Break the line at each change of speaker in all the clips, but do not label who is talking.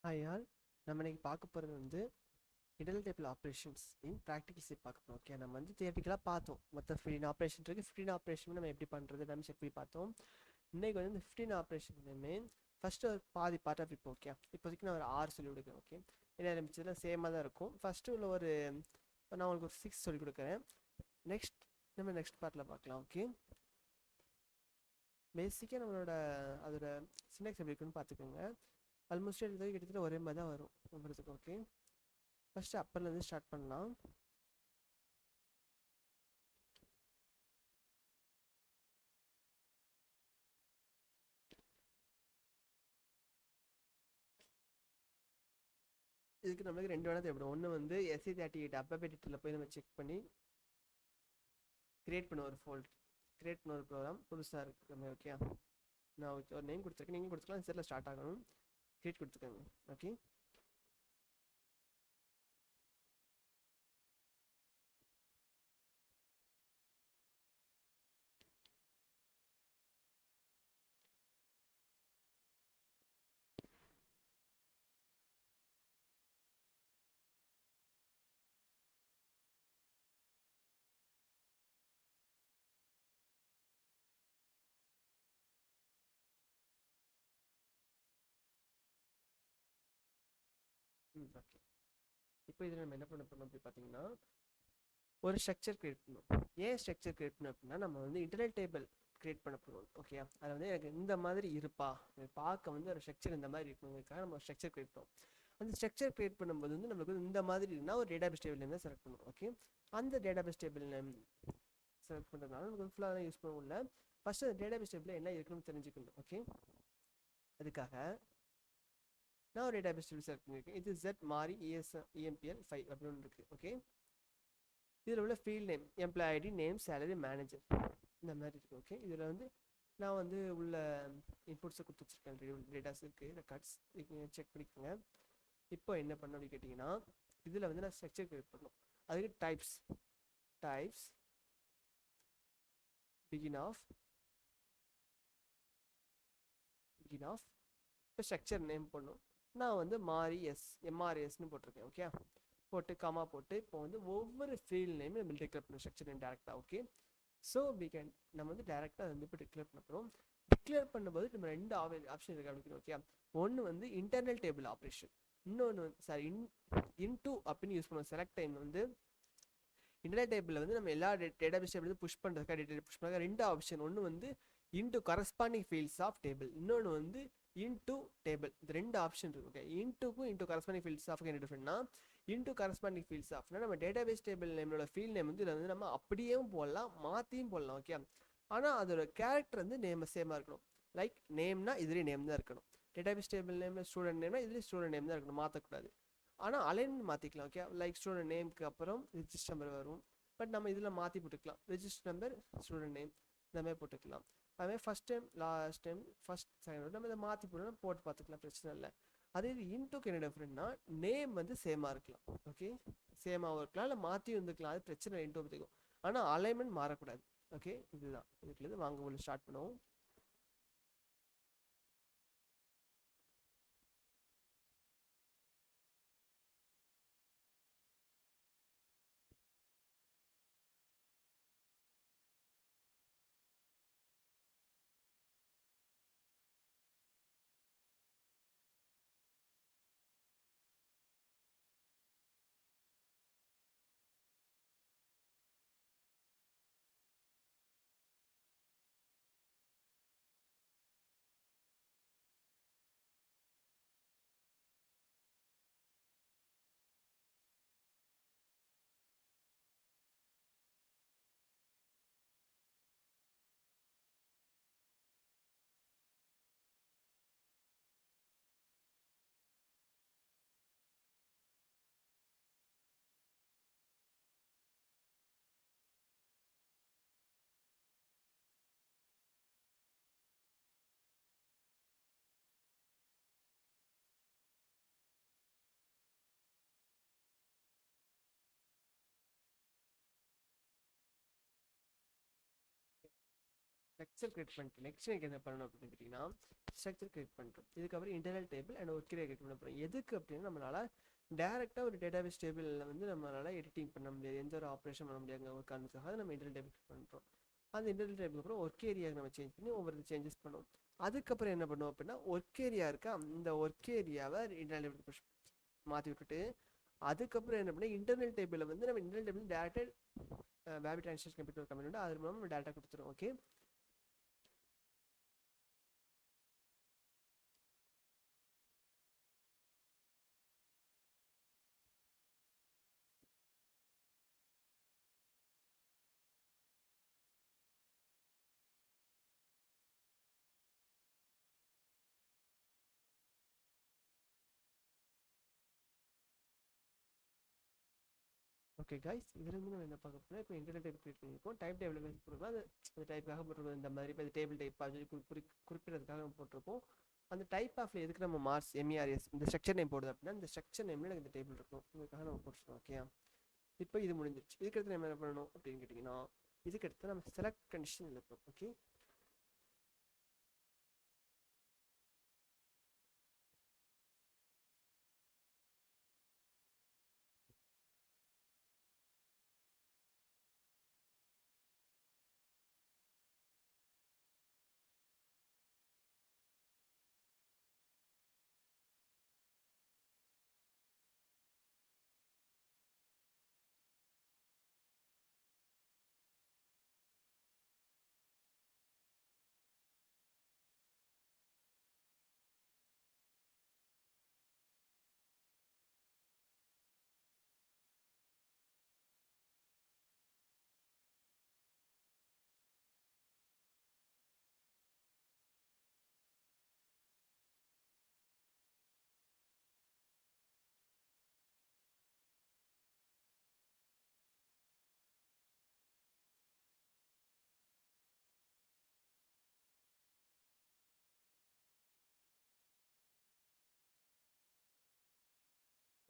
Hi all. நம்ம இன்னைக்கு பார்க்க போகிறது வந்து இன்டர்னல் டேபிள் ஆப்ரேஷன்ஸ் இன் ப்ராக்டிகல்ஸ் பார்க்க போகிறோம். ஓகே, நம்ம வந்து தியேட்டிக்கலாக பார்த்தோம். மொத்தம் 15 ஆப்ரேஷன் இருக்குது. 15 ஆப்ரேஷன் நம்ம எப்படி பண்ணுறது நம்ம செக் பண்ணி பார்த்தோம். இன்றைக்கி வந்து இந்த 15 ஆப்ரேஷன்லையுமே ஃபஸ்ட்டு ஒரு பாதி பார்ட் ஆஃப் இப்போ ஓகே இப்போதைக்கு நான் ஒரு 6 சொல்லி கொடுக்குறேன். ஓகே, என்ன ஆரம்பிச்சதுல சேமாக தான் இருக்கும். ஃபஸ்ட்டு உள்ள ஒரு நான் உங்களுக்கு ஒரு 6 சொல்லி கொடுக்குறேன். நெக்ஸ்ட் பார்ட்டில் பார்க்கலாம். ஓகே, பேசிக்காக நம்மளோட அதோட சின்டெக்ஸ் எப்படி இருக்குன்னு பார்த்துக்கோங்க. ஆல்மோஸ்ட் எடுத்தது கிட்டத்தட்ட ஒரே மாதிரி தான் வரும் உங்களுக்கு. ஓகே, ஃபஸ்ட்டு அப்பர்லேருந்து ஸ்டார்ட் பண்ணலாம். இதுக்கு நம்மளுக்கு ரெண்டு வேணா தேவைப்படும். ஒன்று வந்து SE38 அப்பப் எடிட்டரில் போய் நம்ம செக் பண்ணி கிரியேட் பண்ண ஒரு ஃபோல்ட், கிரியேட் பண்ண ஒரு ப்ரோக்ராம் புதுசாக இருக்குது. ஓகே, நான் ஒரு நேம் கொடுத்துருக்கேன், நீங்கள் கொடுத்துக்கலாம். செட்டில் ஸ்டார்ட் ஆகணும், கிரியேட் கொடுத்துக்கோங்க. Okay, okay. இப்போ இதில் நம்ம என்ன பண்ண போகிறோம் அப்படி பார்த்தீங்கன்னா ஒரு ஸ்ட்ரக்சர் கிரியேட் பண்ணணும். ஏன் ஸ்ட்ரக்சர் கிரியேட் பண்ணணும் அப்படின்னா நம்ம வந்து இன்டர்னல் டேபிள் கிரியேட் பண்ண போகிறோம். ஓகே, அதில் வந்து எனக்கு இந்த மாதிரி இருப்பா, பார்க்க வந்து ஒரு ஸ்ட்ரக்சர் இந்த மாதிரி இருக்கணுங்கிறதுக்காக நம்ம ஸ்ட்ரக்சர் கிரியேட் பண்ணோம். அந்த ஸ்ட்ரக்சர் கிரியேட் பண்ணும்போது வந்து நம்மளுக்கு வந்து இந்த மாதிரி இருந்தால் ஒரு டேட்டாபேஸ் டேபிள் நேம் தான் செலக்ட் பண்ணுவோம். ஓகே, அந்த டேட்டாபேஸ் டேபிள் நேம் செலக்ட் பண்ணுறதுனால நமக்கு ஃபுல்லாக தான் யூஸ் பண்ண ஃபஸ்ட்டு அந்த டேட்டாபேஸ் டேபிளில் என்ன இருக்குன்னு தெரிஞ்சுக்கணும். ஓகே, அதுக்காக நான் ஒரு டேட்டாபேஸ் டேபிள் செலக்ட் பண்ணியிருக்கேன். இது Z மாறி EMPL 5 அப்படின்னு இருக்குது. ஓகே, இதில் உள்ள field name employee ID name salary manager இந்த மாதிரி இருக்குது. ஓகே, இதில் வந்து நான் வந்து உள்ள இன்புட்ஸை கொடுத்து வச்சுருக்கேன். டேட்டாஸ் இருக்குது, ரெக்கார்ட்ஸ் செக் பண்ணிக்கோங்க. இப்போ என்ன பண்ணணும் அப்படின்னு கேட்டிங்கன்னா இதில் வந்து நான் ஸ்ட்ரக்சர் கிரியேட் பண்ணணும். அதுக்கு டைப்ஸ் பிகின் ஆஃப் இப்போ ஸ்ட்ரக்சர் நேம் பண்ணும். நான் வந்து MRS போட்டிருக்கேன். ஓகே, போட்டு காமா போட்டு இப்போ வந்து ஒவ்வொரு ஃபீல்ட் நேம் நம்ம டிக்ளேர் பண்ணணும். ஸ்ட்ரக்சர் நேம் டேரெக்டாக. ஓகே, ஸோ நம்ம வந்து டேரெக்டாக வந்து இப்போ டிக்ளேர் பண்ண போகிறோம். டிக்ளேர் பண்ணும்போது நம்ம ரெண்டு ஆப்ஷன் இருக்கு அப்படின்னு. ஓகே, ஒன்று வந்து இன்டர்னல் டேபிள் ஆப்ரேஷன், இன்னொன்று வந்து இன்டூ அப்படின்னு யூஸ் பண்ணுவோம். செலக்ட் டைம் வந்து இன்டர்னல் டேபிளில் வந்து நம்ம எல்லா டேட்டாபேஸ் டேபிள் புஷ் பண்ணுறதுக்காக டேட்டா புஷ் பண்ணுறதுக்காக ரெண்டு ஆப்ஷன். ஒன்று வந்து into corresponding fields of table, இன்னொன்று வந்து இன்டூ டேபிள். இந்த ரெண்டு ஆப்ஷன் இருக்கு. ஓகே, இன்டூக்கும் இன்டூ கரஸ்பாண்டிங் ஃபீல்ட்ஸ் ஆஃப் என்ன டிஃப்ரெண்ட்னா இன்டூ கரஸ்பாண்டிங் ஃபீல்ட்ஸ் ஆஃப்னா நம்ம டேட்டாபேஸ் டேபிள் நேமோட ஃபீல்ட் நேம் வந்து இதில் வந்து நம்ம அப்படியும் போடலாம், மாற்றியும் போடலாம். ஓகே, ஆனால் அதோட கேரக்டர் வந்து நேம் சேமாக இருக்கணும். லைக் நேம்னா இதுலேயே நேம் தான் இருக்கணும். டேட்டாபேஸ் டேபிள் நேமில் ஸ்டூடெண்ட் நேம்னா இதுலேயே ஸ்டூடெண்ட் நேம் தான் இருக்கணும், மாற்றக்கூடாது. ஆனால் அலைன்மெண்ட் மாற்றிக்கலாம். ஓகே, லைக் ஸ்டூடெண்ட் நேமுக்கு அப்புறம் ரிஜிஸ்டர் நம்பர் வரும். பட் நம்ம இதில் மாற்றி போட்டுக்கலாம். ரிஜிஸ்டர் நம்பர் ஸ்டூடெண்ட் நேம் இந்த மாதிரி போட்டுக்கலாம். அதுமாதிரி first time last time first second நம்ம இதை மாற்றி போட்டு பார்த்துக்கலாம், பிரச்சனை இல்லை. அதே இது இன்டூக்கு என்ன டிஃப்ரெண்ட்னா நேம் வந்து சேமாக இருக்கலாம். ஓகே, சேமாகவும் இருக்கலாம், இல்லை மாற்றியும் இருந்துக்கலாம், அது பிரச்சனை இல்லை. இன்டூ பற்றிக்கும். ஆனால் அலைன்மெண்ட் மாறக்கூடாது. ஓகே, இதுதான் இதுக்குள்ளது. வாங்க உள்ள ஸ்டார்ட் பண்ணுவோம். ஸ்ட்ரக்சர் கிரியேட் பண்ணிட்டு நெக்ஸ்ட் எனக்கு என்ன பண்ணணும் அப்படின்னு கேட்டிங்கன்னா ஸ்ட்ரக்சர் கிரியேட் பண்ணுறோம். இதுக்கப்புறம் internal table and work area create பண்ண போகிறோம். எதுக்கு அப்படின்னா நம்மளால் டேரெக்டாக ஒரு டேட்டாபேஸ் டேபிளில் வந்து நம்மளால் எடிட்டிங் பண்ண முடியாது, எந்த ஒரு ஆப்ரேஷன் பண்ண முடியாதுங்க ஒரு காரணத்துக்காக நம்ம இன்டர்னல் டேபிள் பண்ணுறோம். அந்த இன்டர்னல் டேபிள் அப்புறம் ஒர்க் ஏரியா நம்ம சேஞ்ச் பண்ணி ஒவ்வொரு சேஞ்சஸ் பண்ணுவோம். அதுக்கப்புறம் என்ன பண்ணுவோம் அப்படின்னா ஒர்க் ஏரியா இருக்கா, இந்த ஒர்க் ஏரியாவை இன்டர்னல் டேபிள் மாற்றி விட்டுட்டு அதுக்கப்புறம் என்ன பண்ணால் இன்டர்னல் டேபிளில் வந்து நம்ம இன்டர்னல் டேபிள் டேரெக்டாக வேபி ட்ரான்ஸ்லேஷன் கம்ப்யூட்டர் கம்பெனி அது மூலம் நம்ம டேரெக்டாக கொடுத்துரும். ஓகே, ஓகே கைஸ், இதுலேருந்து நம்ம என்ன பார்க்க போகிறோம், இப்போ இன்டர்னல் டைப் கிரியேட் பண்ணியிருக்கோம். டைப் டேபிள் போட்டிருக்கோம், அது அந்த டைப்புக்காக போட்டிருக்கோம். இந்த மாதிரி இப்போ டேபிள் டைப் அது குறிப்பிடறதுக்காக நம்ம போட்டிருப்போம். அந்த டைப் ஆஃப்ல எதுக்கு நம்ம மார்ஸ் MERS இந்த ஸ்ட்ரக்சர் நேம் போடுது அப்படின்னா இந்த ஸ்ட்ரக்சர் நேம்ல எனக்கு இந்த டேபிள் இருக்கும், இதுக்காக நம்ம போட்டுருக்கோம். ஓகே, இப்போ இது முடிஞ்சிருச்சு. இதுக்கடுத்து நம்ம என்ன பண்ணணும் அப்படின்னு கேட்டிங்கன்னா இதுக்கடுத்து நம்ம செலக்ட் கண்டிஷன் இருக்கும். ஓகே,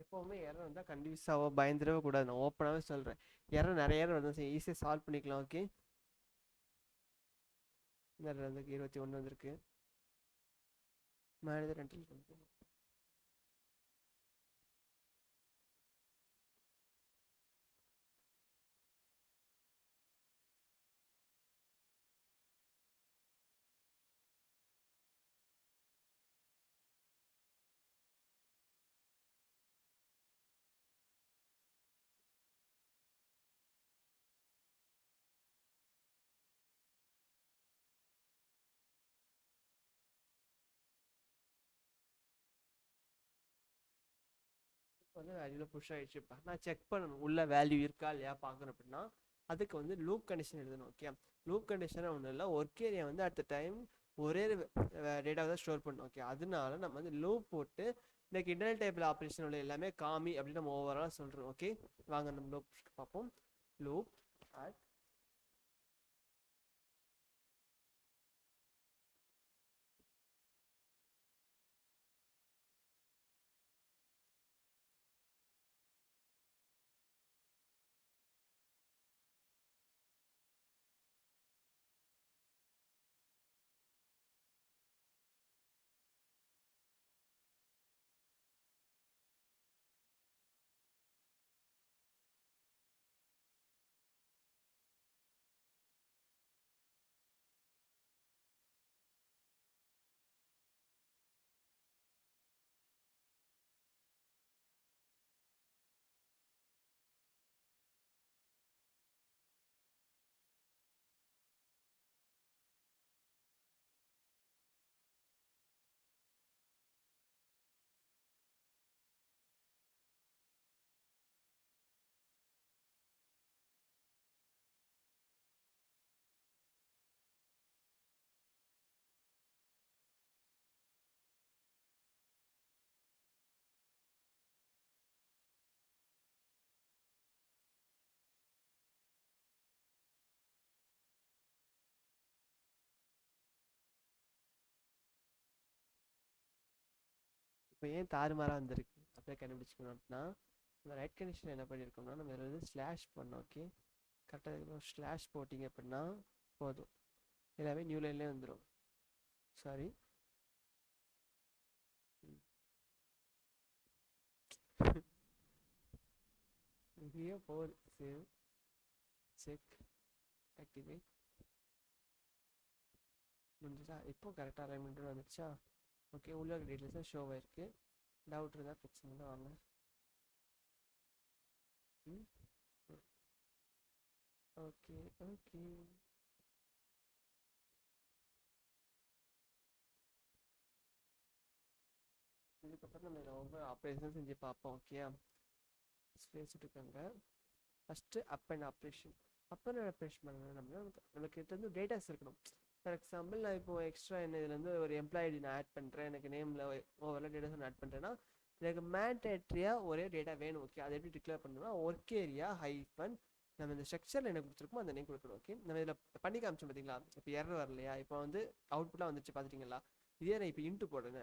எப்போவுமே எரர் வந்தால் கன்ஃபியூஸாவோ பயந்துடவே கூடாது. நான் ஓப்பனாகவே சொல்கிறேன், எரர் நிறைய எரர் வந்து ஈஸியாக சால்வ் பண்ணிக்கலாம். ஓகே, இந்த எரர் வந்து 21 வந்திருக்கு. மேனேஜர் என்ட்ரி வந்து வேல்யூவில் புஷ் ஆகிடுச்சுப்பா. நான் செக் பண்ணணும் உள்ள வேல்யூ இருக்கா இல்லையா பார்க்கணும் அப்படின்னா அதுக்கு வந்து லூப் கண்டிஷன் எழுதணும். ஓகே, லூப் கண்டிஷன் ஒன்றும் இல்லை, ஒர்க் ஏரியா வந்து அட் த டைம் ஒரே டேட்டாவை தான் ஸ்டோர் பண்ணணும். ஓகே, அதனால நம்ம வந்து லூப் போட்டு இன்னைக்கு இன்டர்னல் டேபிள் ஆப்ரேஷன் உள்ள எல்லாமே காமி அப்படின்னு நம்ம ஓவரால் சொல்கிறோம். ஓகே, வாங்க நம்ம லூப் பார்ப்போம். லூப் அட் இப்போ ஏன் தாறுமாறாக வந்திருக்கு அப்படியே கண்டுபிடிச்சிக்கணும் அப்படின்னா இந்த ரைட் கண்டிஷன் என்ன பண்ணியிருக்கோம்னா நம்ம இதில் வந்து ஸ்லாஷ் பண்ணோம். ஓகே, கரெக்டாக ஸ்லாஷ் போட்டிங்க அப்படின்னா போதும். எல்லாமே நியூ லைன்லேயே வந்துடும். சாரி, இங்கேயே போகுது. சேவ், செக், ஆக்டிவேட் முடிஞ்சுதா? இப்போ கரெக்டாக அலைன்மெண்ட் வந்துச்சா? ஓகே, உள்ள டீட்டெயில்ஸாக ஷோ ஆயிருக்கு. டவுட் இருந்தால் பிரச்சனை தான், வாங்க. ம், ஓகே ஓகே. இதுக்கப்புறம் நம்ம இதை ஒவ்வொரு ஆப்ரேஷன் செஞ்சு பார்ப்போம். ஓகேயா? ஸ்பேஸ் விட்டுக்கோங்க. First up and operation. Up and operation பண்ணணும் அப்படின்னா நமக்கு கிட்ட இருந்து டேட்டாஸ் இருக்கணும். ஃபார் எக்ஸாம்பிள், நான் இப்போ எக்ஸ்ட்ரா என்ன இதுலேருந்து ஒரு எம்ப்ளாயி ஐடி நான் ஆட் பண்ணுறேன், எனக்கு நேமில் ஓவரில் டேட்டாஸ் நான் ஆட் பண்ணுறேன்னா எனக்கு மேண்டேட்ரியாக ஒரே டேட்டா வேணும். ஓகே, அதை எப்படி டிக்ளேர் பண்ணணும்னா ஒர்க் ஏரியா ஹைஃபன் நம்ம இந்த ஸ்ட்ரக்சரில் என்ன கொடுத்துருக்கோமோ அந்த நேம் கொடுக்கணும். ஓகே, நம்ம இதில் பண்ணி காமிச்சோம் பார்த்தீங்களா? இப்போ எரர் வரலையா? இப்போ வந்து அவுட்புட்டாக வந்துச்சு பார்த்துட்டிங்களா? இதே நான் இப்போ இன்ட்டு போடுங்க.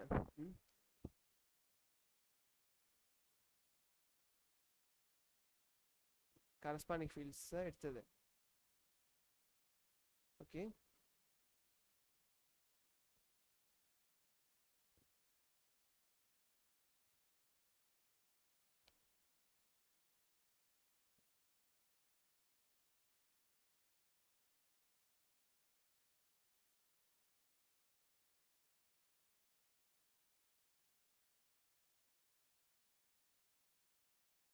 கரஸ்பாண்டிங் ஃபீல்ட்ஸை எடுத்தது. ஓகே,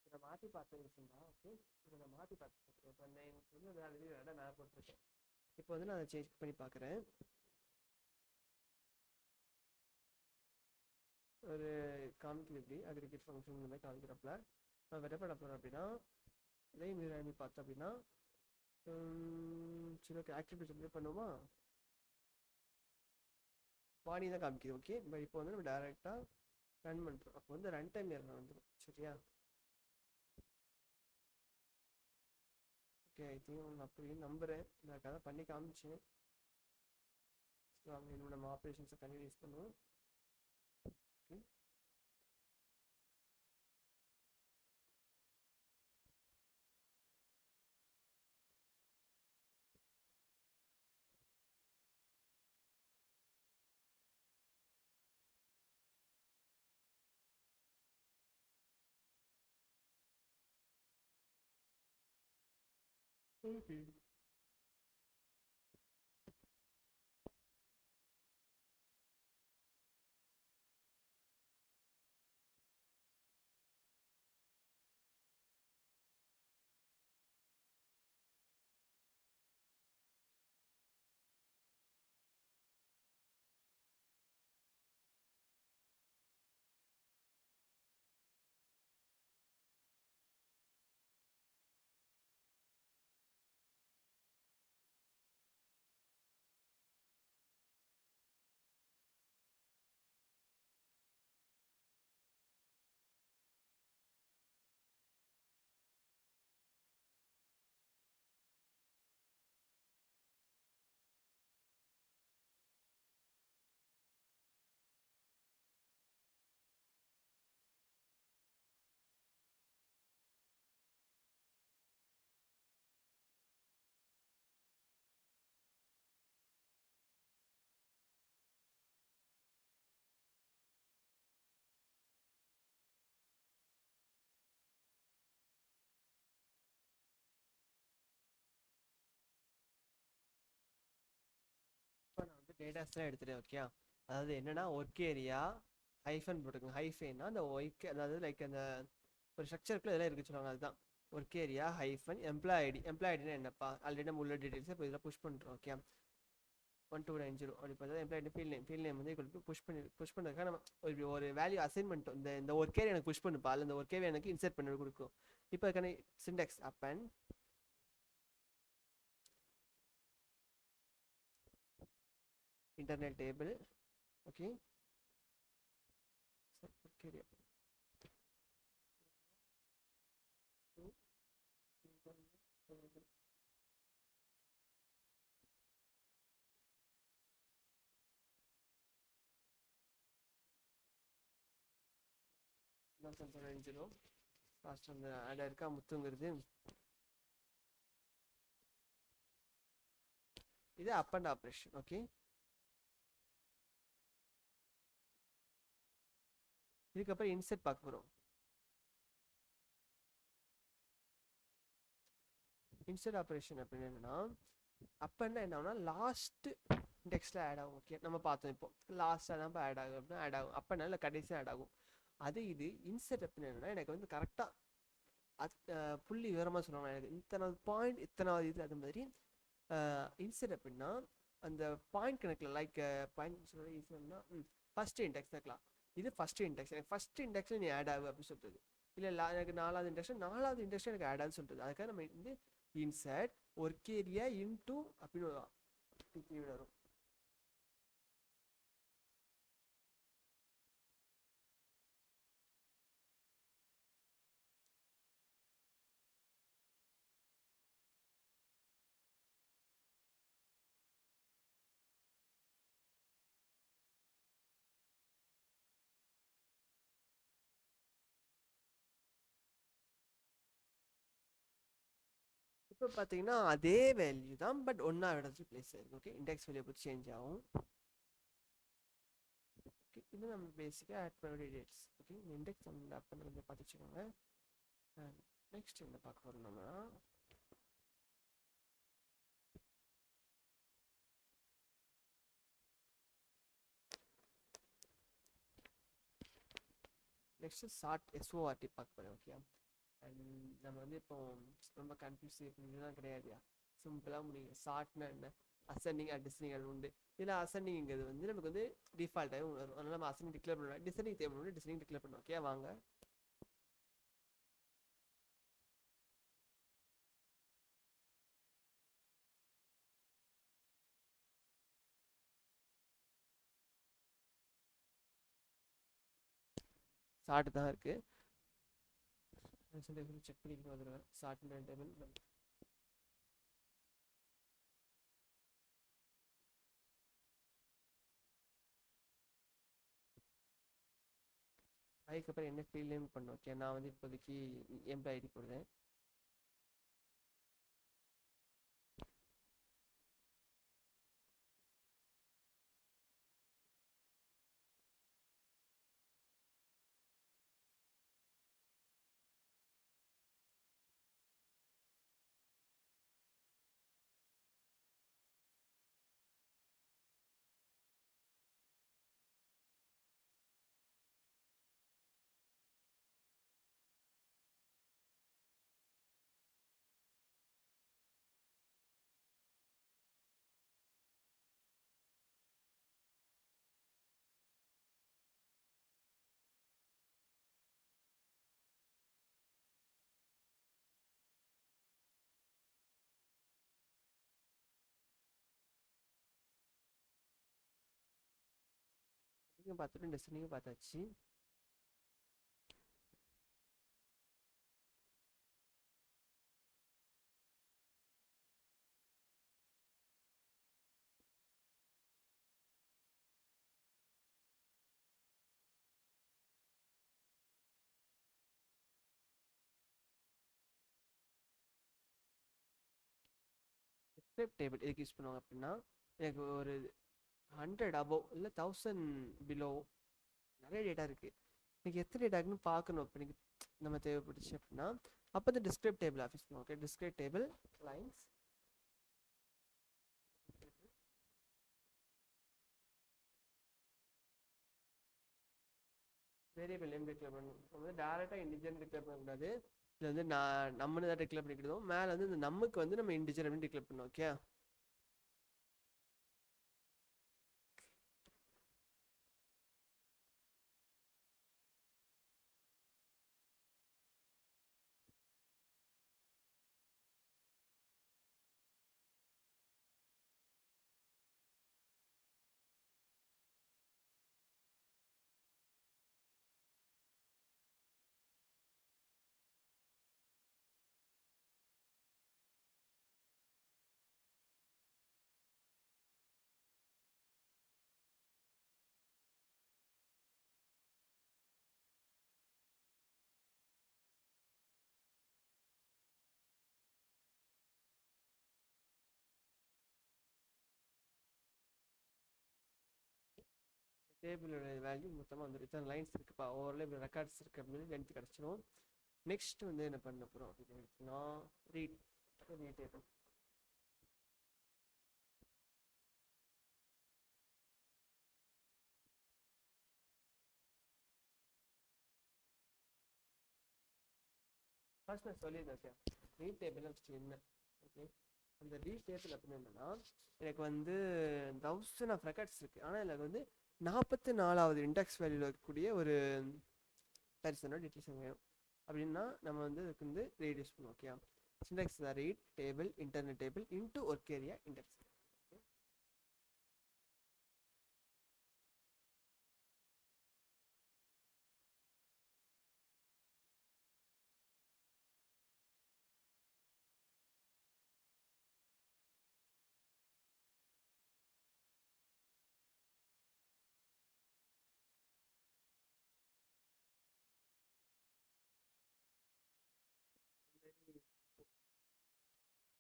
இதை மாற்றி பார்த்து விஷயம்னா. ஓகே, இதை நான் மாற்றி பார்த்து இப்போ நான் எனக்கு வந்து ஆல்ரெடி இடம் மேலே போட்டிருக்கேன். இப்போ வந்து நான் அதை சேஞ்ச் பண்ணி பார்க்குறேன். ஒரு காமிக்குது இப்படி அக்ரிகேட் ஃபங்க்ஷன் இந்த மாதிரி காமிக்கிறப்பல நான் வெட்ட பண்ண போகிறேன் அப்படின்னா இதே மீறி பார்த்தோம் அப்படின்னா சரி, ஓகே, ஆக்டிவிட்டி சொல்லி பண்ணுவோமா? பாடி தான் காமிக்குது. ஓகே, பட் இப்போ வந்து நம்ம டேரெக்டாக ரன் பண்ணுறோம். அப்போ வந்து ரன் டைம் எரர் வந்துடும். சரியா? ஓகே, ஐ திங்க் அப்படின்னு நம்புகிறேன். நான் கதை பண்ணி காமிச்சேன். ஸோ அங்கே இன்னும் நம்ம ஆப்ரேஷன்ஸை கண்டினியூஸ் பண்ணுவோம். Okay, okay. இப்போ நான் வந்து டேட்டாஸ்லாம் எடுத்துட்டேன். ஓகே, அதாவது என்னன்னா ஒர்க் ஏரியா ஹைஃபன் போட்டுக்கோங்க. ஹைஃபைன்னா அந்த ஒர்க், அதாவது லைக் அந்த ஒரு ஸ்ட்ரக்சருக்குள்ள இதெல்லாம் இருக்கு சொல்லுவாங்க, அதுதான் work area hyphen employee ID. Employee ஐடினா என்னப்பா? ஆல்ரெடி நம்ம உள்ள டீடைல்ஸ் இப்போ இதில் புஷ் பண்ணுறோம். ஓகே, 1290 அப்படி பார்த்தா எம்ப்ளாய் ஃபீல் நேம் வந்து இப்போ புஷ் பண்ணுறதுக்காக நம்ம ஒரு வேல்யூ அசைன்மெண்ட் இந்த ஒர்க் ஏரியா எனக்கு புஷ் பண்ணுப்பா, அதில் இந்த ஒர்க் ஏரியா எனக்கு இன்சர்ட் பண்ணி கொடுக்கும். இப்போ அதுக்கான Sintex up and internal table. Okay, work area செஞ்சிடும். லாஸ்ட் அந்த ஆட் இருக்கா முத்துங்கிறது. இது அப்பண்ட் ஆப்ரேஷன். ஓகே, இதுக்கப்புறம் இன்செர்ட் பார்க்க போகிறோம். இன்செர்ட் ஆப்ரேஷன் அப்படின்னு என்னன்னா, அப்பன்னா என்ன ஆகும்னா லாஸ்ட் இண்டெக்ஸில் ஆட் ஆகும். ஓகே, நம்ம பார்த்தோம் இப்போ லாஸ்ட்டாக தான் ஆட் ஆகும் அப்படின்னா ஆட் ஆகும். அப்பன்னா இல்லை கடைசியாக ஆட் ஆகும். அது இது இன்செர்ட் அப்படின்னு என்னன்னா எனக்கு வந்து கரெக்டாக புள்ளி விவரமாக சொல்லுவாங்க. எனக்கு இத்தனாவது பாயிண்ட் இத்தனாவது இது அது மாதிரி. இன்செர்ட் அப்படின்னா அந்த பாயிண்ட் கணக்கில் லைக் பாயிண்ட் சொல்கிறது ஈஸியானா ஃபஸ்ட்டு இண்டெக்ஸ் இருக்கலாம். இது ஃபஸ்ட்டு இண்டெக்ஸ், எனக்கு ஃபஸ்ட்டு இண்டெக்ஸில் நீ ஆட் ஆகு அப்படின்னு சொல்கிறது. இல்லை எனக்கு நாலாவது இண்டெக்ஷன் எனக்கு ஆட் ஆகுன்னு சொல்கிறது. அதுக்காக நம்ம வந்து இன்செர்ட் ஒர்க் ஏரியா இன்டூ அப்படின்னு வரும். இப்போ பார்த்தீங்கன்னா அதே வேல்யூ தான், பட் ஒன்றா இடத்துல பிளேஸ் ஆயிருக்கு. ஓகே, இண்டெக்ஸ் வேல்யூ பற்றி சேஞ்ச் ஆகும். ஓகே, இது நம்ம பேசிக்காக ஆட் பண்ண வேண்டிய டேட்ஸ். ஓகே, இந்த இண்டெக்ஸ் நம்ம ஆட் பண்ணுறது பார்த்து வச்சுக்கோங்க. நெக்ஸ்ட் என்ன பார்க்க போகிறோம் நம்ம, நெக்ஸ்ட் சார்ட் எஸ்ஓஆர்டி பார்க்க போகிறோம். ஓகே, அண்ட் நம்ம வந்து இப்போ ரொம்ப கன்ஃபியூஸ் தான் கிடையாதுயா, சிம்பிளாக முடியுங்க. ஷார்ட்னா என்ன, அசெண்டிங் அண்ட் டிசெண்டிங் அது உண்டு. இதில் அசெண்டிங்கிறது வந்து நமக்கு வந்து டிஃபால்ட்டாக வரும். அதனால் நம்ம அசெண்டிங் டிக்ளேர் பண்ணுவோம். டிசெண்டிங் தேவைப்படும், டிசெண்டிங் டிக்ளேர் பண்ணுவோம். ஓகே வாங்க, ஷார்ட் தான் இருக்குது. செக் பண்ணிக்கணும். அதில் ஷார்ட் டேபிள் அதுக்கப்புறம் என்ன ஃபீல்ட் நேம் பண்ணோம். ஓகே, நான் வந்து இப்போதைக்கு எம்ப்ளாய் ஐடி போடுறேன். நீங்கள் பார்த்துட்டு டிசைனிங்கும் பார்த்தாச்சு. டிஸ்கிரைப் டேபிள் எதுக்கு யூஸ் பண்ணுவாங்க அப்படின்னா, எனக்கு ஒரு 100 அபோவ் இல்லை 1000 பிலோ நிறைய டேட்டா இருக்குது. எனக்கு எத்தனை டேட்டா இருக்குன்னு பார்க்கணும். இப்போ எனக்கு நம்ம தேவைப்பட்டுச்சு அப்படின்னா அப்போ இந்த டிஸ்கிரைப் டேபிள் ஆஃபீஸ் பண்ணுவோம். Okay, describe table lines variable name declare பண்ணணும். நம்ம வந்து டேரெக்டாக இண்டிஜர் டிக்ளேர் பண்ணக்கூடாது. இதில் வந்து நம்மனு தான் டிக்ளேர் பண்ணிக்கிட்டோம். மேலே வந்து இந்த நமக்கு வந்து நம்ம இண்டிஜர் அப்படின்னு டிக்ளேர் பண்ணோம். ஓகே, டேபிளோட வேல்யூ மொத்தமாக வந்து இத்தனை லைன்ஸ் இருக்குப்பா ஓவரில் இப்படி ரெக்கார்ட்ஸ் இருக்குது அப்படின்னு லென்த் கிடச்சிரும். நெக்ஸ்ட் வந்து என்ன பண்ண போகிறோம் அப்படின்னு எடுத்தோம்னா ரீட் டேபிள். ஃபர்ஸ்ட் நான் சொல்லியிருந்தேன் சார் ரீட் டேபிள் என்ன ஓகே. அந்த ரீட் டேபிள் அப்படின்னு என்னன்னா எனக்கு வந்து 1000 ஆஃப் ரெக்கார்ட்ஸ் இருக்குது. ஆனால் எனக்கு வந்து 44வது இண்டெக்ஸ் வேல்யூவில் இருக்கக்கூடிய ஒரு பர்சனோட டீட்டெயில்ஸ் வேணும் அப்படின்னா நம்ம வந்து அதுக்கு வந்து ரீட் யூஸ் பண்ணுவோம். ஓகே, சின்டாக்ஸ் தான் read table internal table into work area index.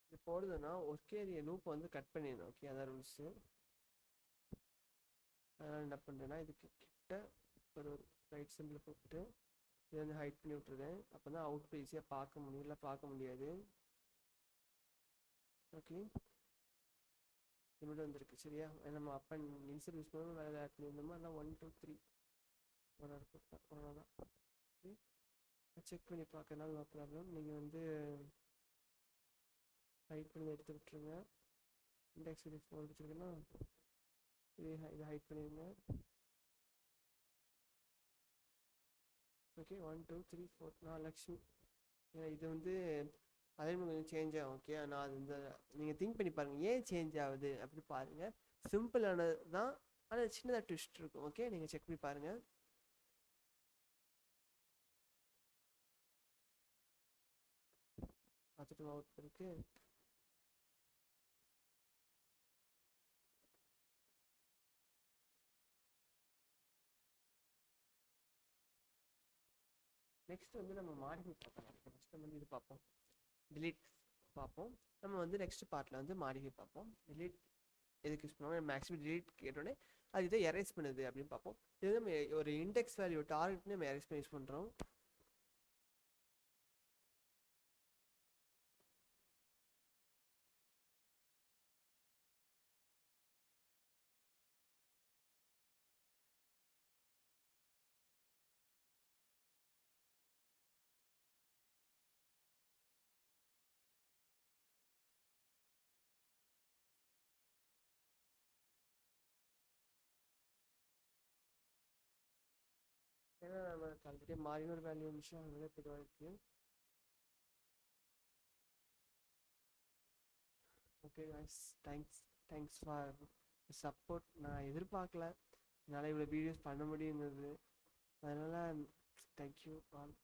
இது போடுதுன்னா ஒர்க் ஏரியா லூப் வந்து கட் பண்ணிடணும். ஓகே, அதான் ரூல்ஸு. அதனால் என்ன பண்ணுறேன்னா இதுக்கு கிட்ட ஒரு ரைட் சிம்பிள் போட்டு இதை வந்து ஹைட் பண்ணி விட்டுருதேன். அப்போ தான் அவுட் ஈஸியாக பார்க்க முடியும், இல்லை பார்க்க முடியாது. ஓகே, லிமிட் வந்துருக்கு சரியா. நம்ம அப்போ இன்சர் யூஸ் பண்ணணும் வேறு ஆட் பண்ணியிருந்தோமா இல்லை 1 2 3 ஒரு அவ்வளோதான். ஓகே, செக் பண்ணி பார்க்கறதுனால நோ ப்ராப்ளம். நீங்கள் வந்து ஹைட் பண்ணி எடுத்து விட்டுருங்க. இண்டெக்ஸ் இது ஃபோன் வச்சுருக்கேன்னா இதை ஹைட் பண்ணிடுங்க. ஓகே, 1 2 3 4 4 லட்சம். இது வந்து அலைன்மெண்ட் கொஞ்சம் சேஞ்ச் ஆகும். ஓகே, நான் அது இந்த நீங்கள் திங்க் பண்ணி பாருங்கள் ஏன் சேஞ்ச் ஆகுது அப்படி பாருங்கள். சிம்பிளானது தான், ஆனால் சின்னதாக ட்விஸ்ட் இருக்கும். ஓகே, நீங்கள் செக் பண்ணி பாருங்கள். பார்த்துட்டு அவுட் இருக்கு. நெக்ஸ்ட் வந்து நம்ம மாடிஃபை பார்க்கலாம். நெக்ஸ்ட் நம்ம வந்து இது பார்ப்போம், டிலீட் பார்ப்போம். நம்ம வந்து நெக்ஸ்ட் பார்ட்டில் வந்து மாடிஃபை பார்ப்போம். டிலீட் எதுக்கு யூஸ் பண்ணுவோம், மேக்ஸிமம் டிலீட் கேட்டோடனே அது இதை எரேஸ் பண்ணுது அப்படின்னு பார்ப்போம். இது நம்ம ஒரு இண்டெக்ஸ் வேல்யூ டார்கெட்னு நம்ம எரேஸ் பண்ணி யூஸ் பண்ணுறோம். ஏன்னா நம்ம ஆல்ரெடி மாறின வேல்யூ விஷயம் அதனால பொதுவாக இருக்குது. Okay guys, thanks for support. நான் எதிர்பார்க்கல என்னால் இவ்வளோ வீடியோஸ் பண்ண முடியுங்கிறது. அதனால் தேங்க்யூ ஆல்.